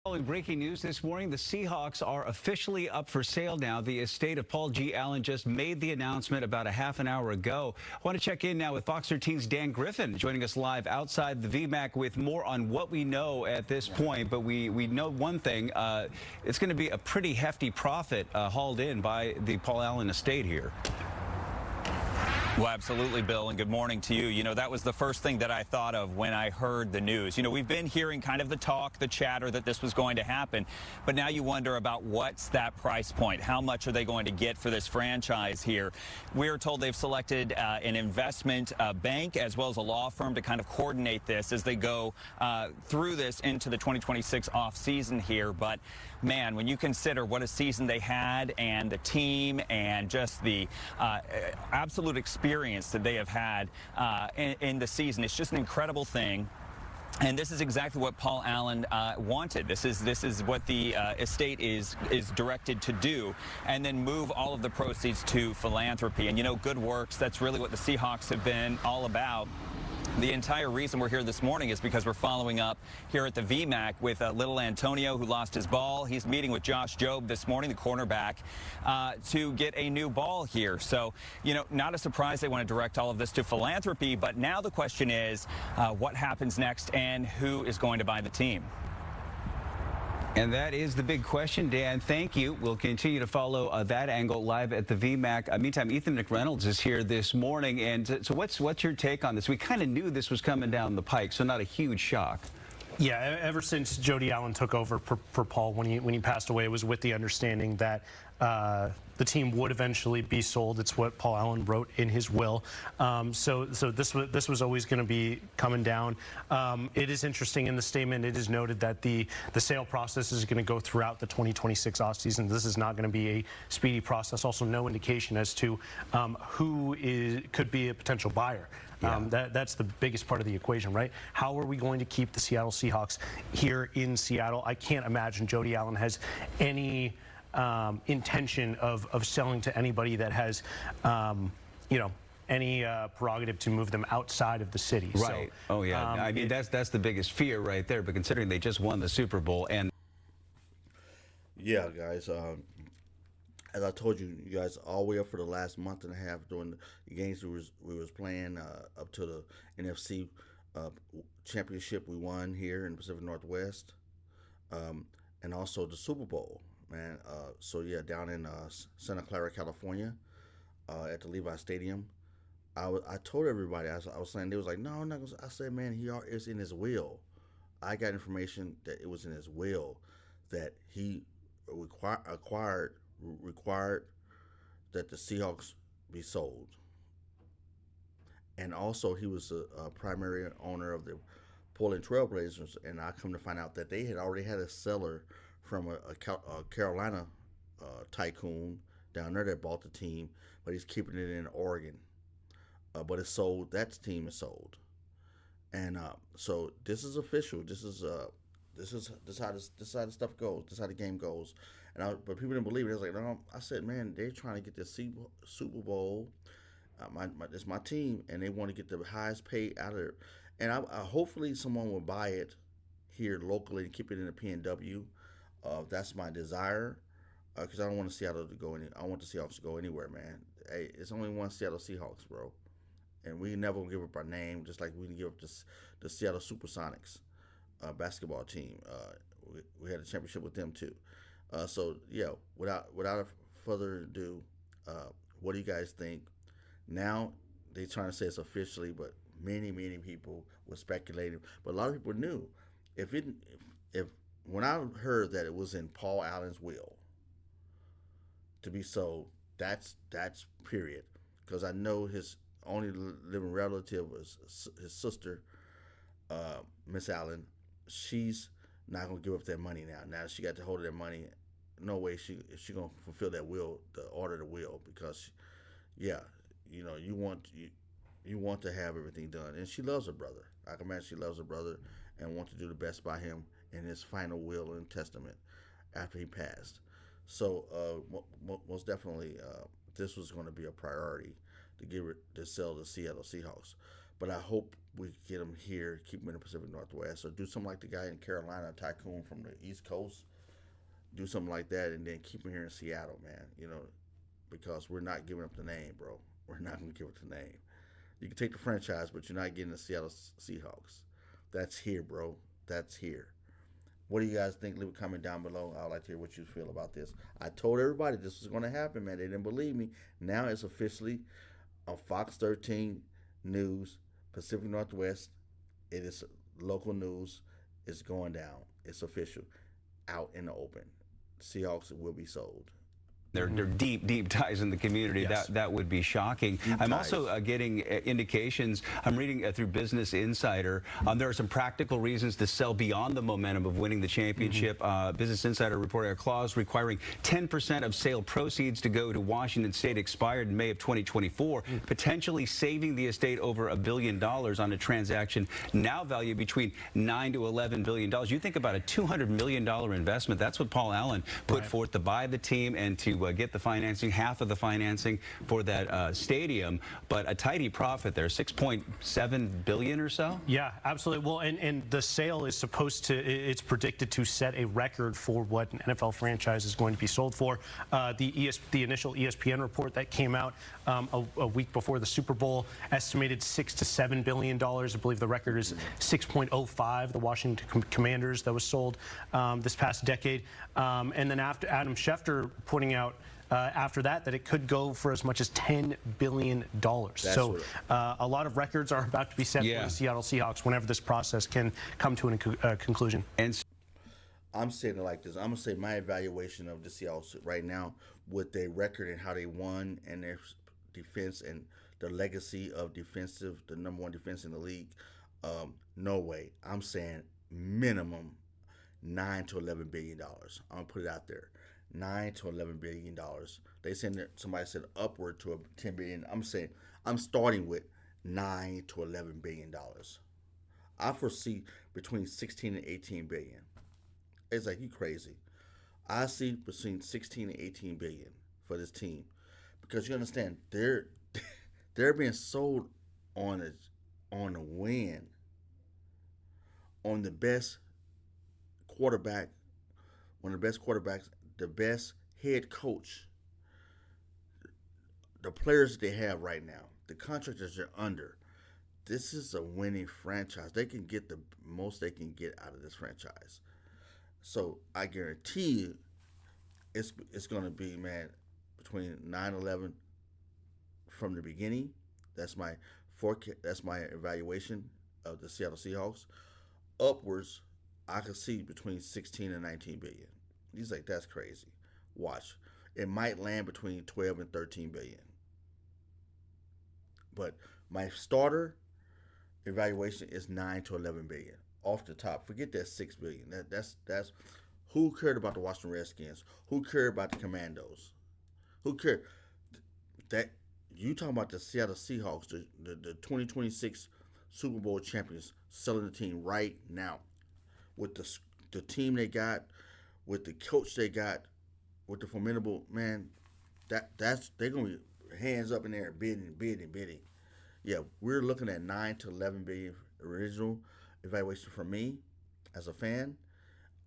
Following breaking news this morning, the Seahawks are officially up for sale now. The estate of Paul G. Allen just made the announcement about a half an hour ago. I want to check in now with Fox 13's Dan Griffin, joining us live outside the VMAC with more on what we know at this point. But we know one thing. It's going to be a pretty hefty profit hauled in by the Paul Allen estate here. Well, absolutely, Bill, and good morning to you. You know, that was the first thing that I thought of when I heard the news. You know, we've been hearing kind of the talk, the chatter that this was going to happen, but now you wonder about what's that price point? How much are they going to get for this franchise here? We're told they've selected an investment bank as well as a law firm to kind of coordinate this as they go through this into the 2026 off-season here. But, man, when you consider what a season they had and the team and just the absolute experience that they have had in the season. It's just an incredible thing. And this is exactly what Paul Allen wanted. This is what the estate is directed to do, and then move all of the proceeds to philanthropy. And, you know, good works, that's really what the Seahawks have been all about. The entire reason we're here this morning is because we're following up here at the VMAC with little Antonio, who lost his ball. He's meeting with Josh Jobe this morning, the cornerback, to get a new ball here. So, you know, not a surprise they want to direct all of this to philanthropy, but now the question is what happens next and who is going to buy the team? And that is the big question, Dan. Thank you. We'll continue to follow that angle live at the VMAC. Meantime, Ethan McReynolds is here this morning. And so what's your take on this? We kind of knew this was coming down the pike, so not a huge shock. Yeah, ever since Jody Allen took over for Paul when he passed away, it was with the understanding that the team would eventually be sold. It's what Paul Allen wrote in his will. So this was always going to be coming down. It is interesting in the statement. It is noted that the sale process is going to go throughout the 2026 offseason. This is not going to be a speedy process. Also, no indication as to who could be a potential buyer. Yeah. That's the biggest part of the equation, right? How are we going to keep the Seattle Seahawks here in Seattle? I can't imagine Jody Allen has any intention of selling to anybody that has, you know, any prerogative to move them outside of the city. Right. So, oh, yeah. I mean, that's the biggest fear right there. But considering they just won the Super Bowl and. Yeah, guys. As I told you, you guys all the way up for the last month and a half during the games we was playing up to the NFC championship we won here in the Pacific Northwest, and also the Super Bowl, man. So yeah, down in Santa Clara, California, at the Levi Stadium. I told everybody, I was saying, they was like, no, I'm not gonna. I said, man, it's in his will. I got information that it was in his will that he required that the Seahawks be sold. And also he was a primary owner of the Portland Trail Blazers, and I come to find out that they had already had a seller from a Carolina tycoon down there that bought the team, but he's keeping it in Oregon. But it's sold. That team is sold. And so this is official. This is how the stuff goes. This is how the game goes. But people didn't believe it. It was like, no. I said, man, they're trying to get the Super Bowl. It's my team, and they want to get the highest pay out of it. And I hopefully someone will buy it here locally and keep it in the PNW. That's my desire, because I don't want Seattle to go I want the Seahawks to go anywhere, man. Hey, it's only one Seattle Seahawks, bro. And we never gonna give up our name, just like we didn't give up the Seattle Supersonics basketball team. We had a championship with them too. So yeah, without further ado, what do you guys think? Now they're trying to say it's officially, but many people were speculating. But a lot of people knew. If when I heard that it was in Paul Allen's will to be sold, that's period. Because I know his only living relative was his sister, Miss Allen. She's not gonna give up that money now. Now she got to hold of that money. No way she gonna fulfill that will, the order of the will, because yeah, you know, you want to have everything done, and she loves her brother. I can imagine she loves her brother and wants to do the best by him in his final will and testament after he passed. So most definitely, this was going to be a priority to sell the Seattle Seahawks. But I hope we get him here, keep him in the Pacific Northwest, or do something like the guy in Carolina, Tycoon from the East Coast. Do something like that, and then keep him here in Seattle, man. You know, because we're not giving up the name, bro. We're not going to give up the name. You can take the franchise, but you're not getting the Seattle Seahawks. That's here, bro. That's here. What do you guys think? Leave a comment down below. I'd like to hear what you feel about this. I told everybody this was going to happen, man. They didn't believe me. Now it's officially on Fox 13 News, Pacific Northwest. It is local news. It's going down. It's official. Out in the open. Seahawks will be sold. They're deep ties in the community. Yes. That would be shocking. I'm also getting indications. I'm reading through Business Insider. There are some practical reasons to sell beyond the momentum of winning the championship. Business Insider reported a clause requiring 10% of sale proceeds to go to Washington State expired in May of 2024, potentially saving the estate over $1 billion on a transaction now valued between $9 to $11 billion. You think about a $200 million investment. That's what Paul Allen put forth to buy the team and to get the financing, half of the financing for that stadium, but a tidy profit there, $6.7 billion or so. Yeah, absolutely. Well, and the sale is supposed to, it's predicted to set a record for what an NFL franchise is going to be sold for. The initial ESPN report that came out a week before the Super Bowl estimated $6 to $7 billion. I believe the record is 6.05, the Washington Commanders, that was sold this past decade. And then after Adam Schefter pointing out after that it could go for as much as $10 billion. So a lot of records are about to be set for the Seattle Seahawks whenever this process can come to a conclusion. And I'm saying it like this. I'm going to say my evaluation of the Seahawks right now with their record and how they won and their defense and the legacy of defensive, the #1 defense in the league, no way. I'm saying minimum $9 to $11 billion. I'm going to put it out there. $9 to $11 billion. They said that somebody said upward to $10 billion. I'm saying I'm starting with $9 to $11 billion. I foresee between 16 and 18 billion. It's like, you crazy. I see between 16 and 18 billion for this team, because you understand they're being sold on a win, on the best quarterback, one of the best quarterbacks, the best head coach, the players they have right now, the contractors they're under. This is a winning franchise. They can get the most they can get out of this franchise. So I guarantee you it's going to be, man, between 9-11 from the beginning. That's my forecast. That's my evaluation of the Seattle Seahawks. Upwards, I could see between 16 and 19 billion. He's like, that's crazy. Watch. It might land between 12 and 13 billion. But my starter evaluation is 9 to 11 billion. Off the top. Forget that 6 billion. That's who cared about the Washington Redskins? Who cared about the Commandos? Who cared? That you talking about the Seattle Seahawks, the 2026 Super Bowl champions, selling the team right now with the team they got, with the coach they got, with the formidable, man, that's they're gonna be hands up in there bidding. Yeah, we're looking at 9 to 11 billion original evaluation for me as a fan,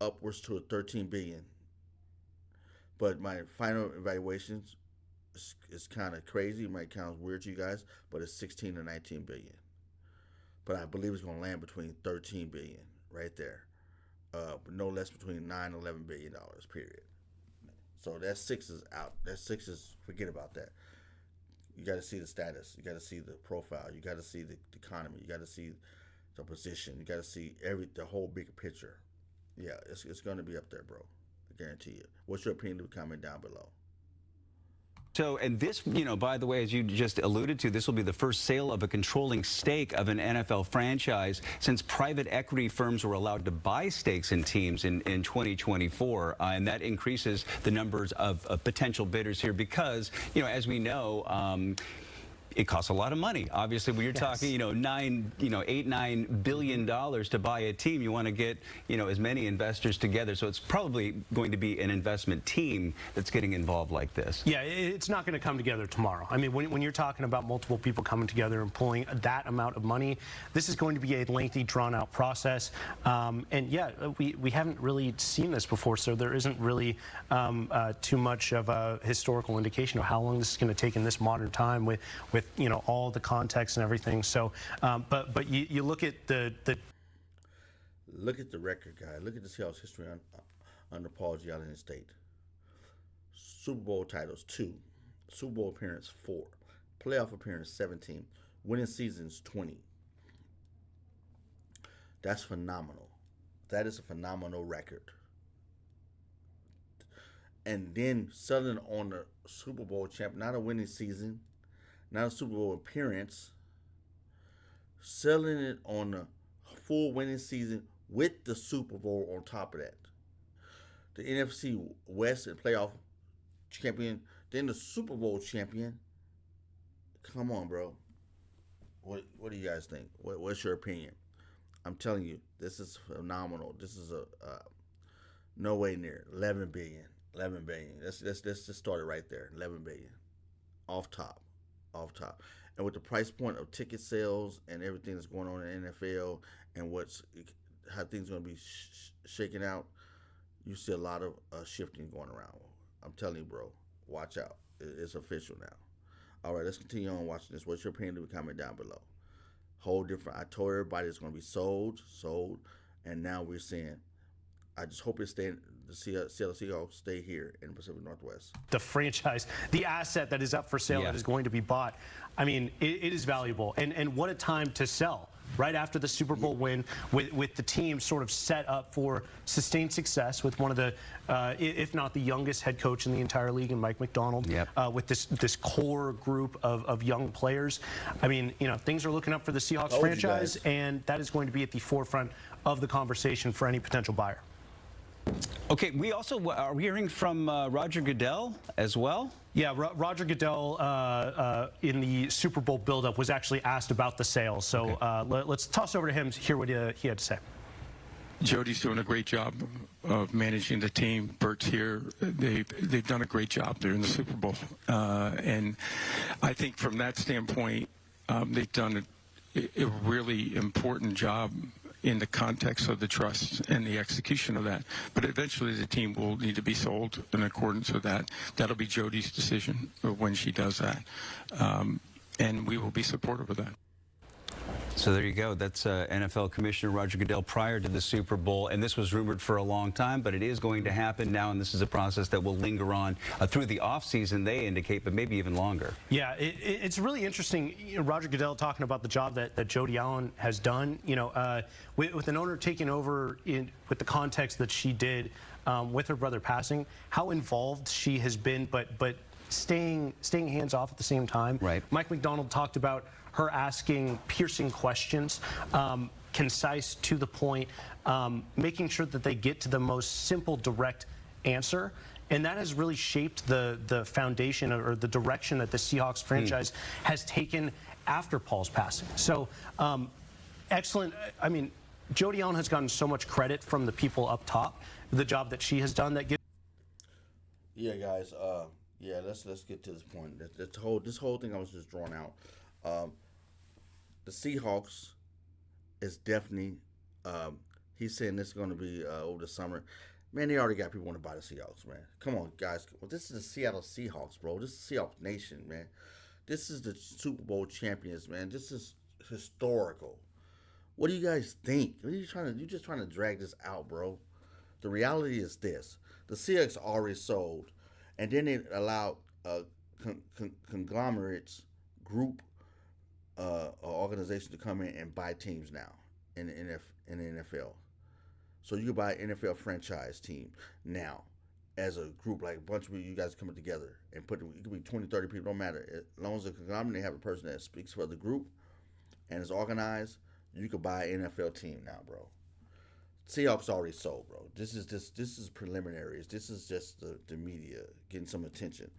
upwards to a 13 billion. But my final evaluations is kind of crazy. It might sound weird to you guys, but it's 16 to 19 billion. But I believe it's gonna land between 13 billion right there. But no less between 9 and 11 billion dollars, period. So that 6 is out. That 6 is, forget about that. You got to see the status. You got to see the profile. You got to see the economy. You got to see the position. You got to see the whole big picture. Yeah, it's going to be up there, bro. I guarantee you. What's your opinion? Leave a comment down below. So, and this, by the way, as you just alluded to, this will be the first sale of a controlling stake of an NFL franchise since private equity firms were allowed to buy stakes in teams in 2024. And that increases the numbers of potential bidders here because, as we know, it costs a lot of money. Obviously, when you're talking, $8-9 billion to buy a team, you want to get, as many investors together. So it's probably going to be an investment team that's getting involved like this. Yeah, it's not going to come together tomorrow. I mean, when you're talking about multiple people coming together and pulling that amount of money, this is going to be a lengthy, drawn-out process. And yeah, we haven't really seen this before, so there isn't really too much of a historical indication of how long this is going to take in this modern time with all the context and everything. So, but you look at the look at the record, guy. Look at the Seahawks history under Paul G. Allen State. Super Bowl titles 2, Super Bowl appearance 4, playoff appearance 17, winning seasons 20. That's phenomenal. That is a phenomenal record. And then selling on the Super Bowl champ, not a winning season, not a Super Bowl appearance, selling it on a full winning season with the Super Bowl on top of that. The NFC West and playoff champion, then the Super Bowl champion. Come on, bro. What do you guys think? What's your opinion? I'm telling you, this is phenomenal. This is a no way near 11 billion. 11 billion. Let's just start it right there. 11 billion. Off top. And with the price point of ticket sales and everything that's going on in the NFL and how things are going to be shaking out, you see a lot of shifting going around. I'm telling you, bro, watch out. It's official now. All right, let's continue on watching this. What's your opinion? Leave a comment down below. Whole different. I told everybody it's going to be sold, and now we're seeing. I just hope it's staying. The Seattle Seahawks stay here in the Pacific Northwest. The franchise, the asset that is up for sale, that is going to be bought. I mean, it is valuable, and what a time to sell. Right after the Super Bowl win, with the team sort of set up for sustained success with one of the, if not the youngest head coach in the entire league, and Mike McDonald, with this core group of young players. I mean, things are looking up for the Seahawks franchise, and that is going to be at the forefront of the conversation for any potential buyer. Okay, we also are hearing from Roger Goodell as well. Yeah, Roger Goodell in the Super Bowl buildup was actually asked about the sale. So let's toss over to him to hear what he had to say. Jody's doing a great job of managing the team. Bert's here. They've done a great job. They're in the Super Bowl, and I think from that standpoint, they've done a really important job in the context of the trust and the execution of that. But eventually the team will need to be sold in accordance with that. That'll be Jody's decision of when she does that. And we will be supportive of that. So there you go. That's NFL Commissioner Roger Goodell prior to the Super Bowl. And this was rumored for a long time, but it is going to happen now. And this is a process that will linger on through the offseason, they indicate, but maybe even longer. Yeah, it's really interesting. Roger Goodell talking about the job that Jody Allen has done. With an owner taking over with the context that she did with her brother passing, how involved she has been, but staying hands off at the same time. Right. Mike McDonald talked about her asking piercing questions, concise, to the point, making sure that they get to the most simple, direct answer. And that has really shaped the foundation or the direction that the Seahawks franchise has taken after Paul's passing. So, excellent. I mean, Jody Allen has gotten so much credit from the people up top, the job that she has done that gives. Yeah, guys. Yeah, let's get to this point. This whole thing I was just drawing out. The Seahawks is definitely. He's saying this is going to be over the summer. Man, they already got people want to buy the Seahawks, man. Come on, guys. Well, this is the Seattle Seahawks, bro. This is Seahawks Nation, man. This is the Super Bowl champions, man. This is historical. What do you guys think? You're just trying to drag this out, bro. The reality is this: the Seahawks already sold, and then they allowed conglomerates, group, organization to come in and buy teams now in the NFL. So you can buy an NFL franchise team now as a group, like a bunch of you guys coming together and it could be 20, 30 people, don't matter. As long as the conglomerate have a person that speaks for the group and is organized, you could buy an NFL team now, bro. Seahawks already sold, bro. This is preliminaries. This is just the media getting some attention.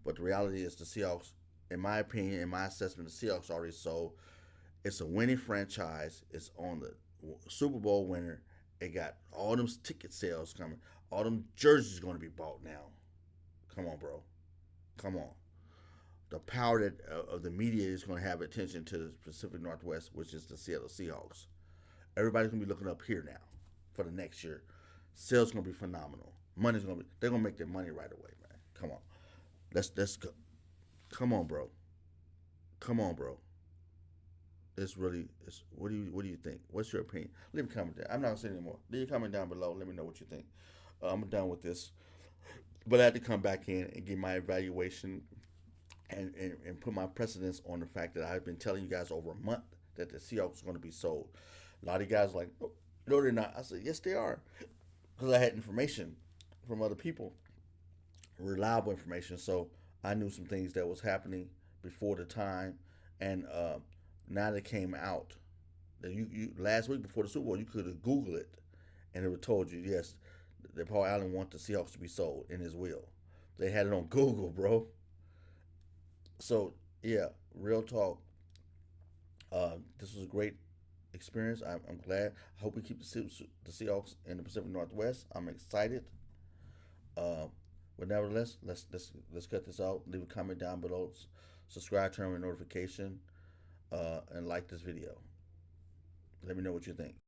But the reality is the Seahawks in my opinion, in my assessment, the Seahawks already sold. It's a winning franchise. It's on the Super Bowl winner. It got all them ticket sales coming. All them jerseys going to be bought now. Come on, bro. Come on. The power that of the media is going to have attention to the Pacific Northwest, which is the Seattle Seahawks. Everybody's going to be looking up here now for the next year. Sales going to be phenomenal. Money's going to be. They're going to make their money right away, man. Come on. Let's go. Come on, bro. Come on, bro. It's really. What do you think? What's your opinion? Leave a comment there. I'm not gonna say anymore. Leave a comment down below. Let me know what you think. I'm done with this, but I had to come back in and give my evaluation and put my precedence on the fact that I've been telling you guys over a month that the Seahawks are going to be sold. A lot of you guys are like, oh, no, they're not. I said, yes, they are, because I had information from other people, reliable information. So I knew some things that was happening before the time, and now that came out. That you last week before the Super Bowl, you could have Googled it, and it would told you, yes, that Paul Allen wants the Seahawks to be sold in his will. They had it on Google, bro. So yeah, real talk. This was a great experience. I'm glad. I hope we keep the Seahawks in the Pacific Northwest. I'm excited. But nevertheless, let's cut this out. Leave a comment down below. Subscribe, turn on notification, and like this video. Let me know what you think.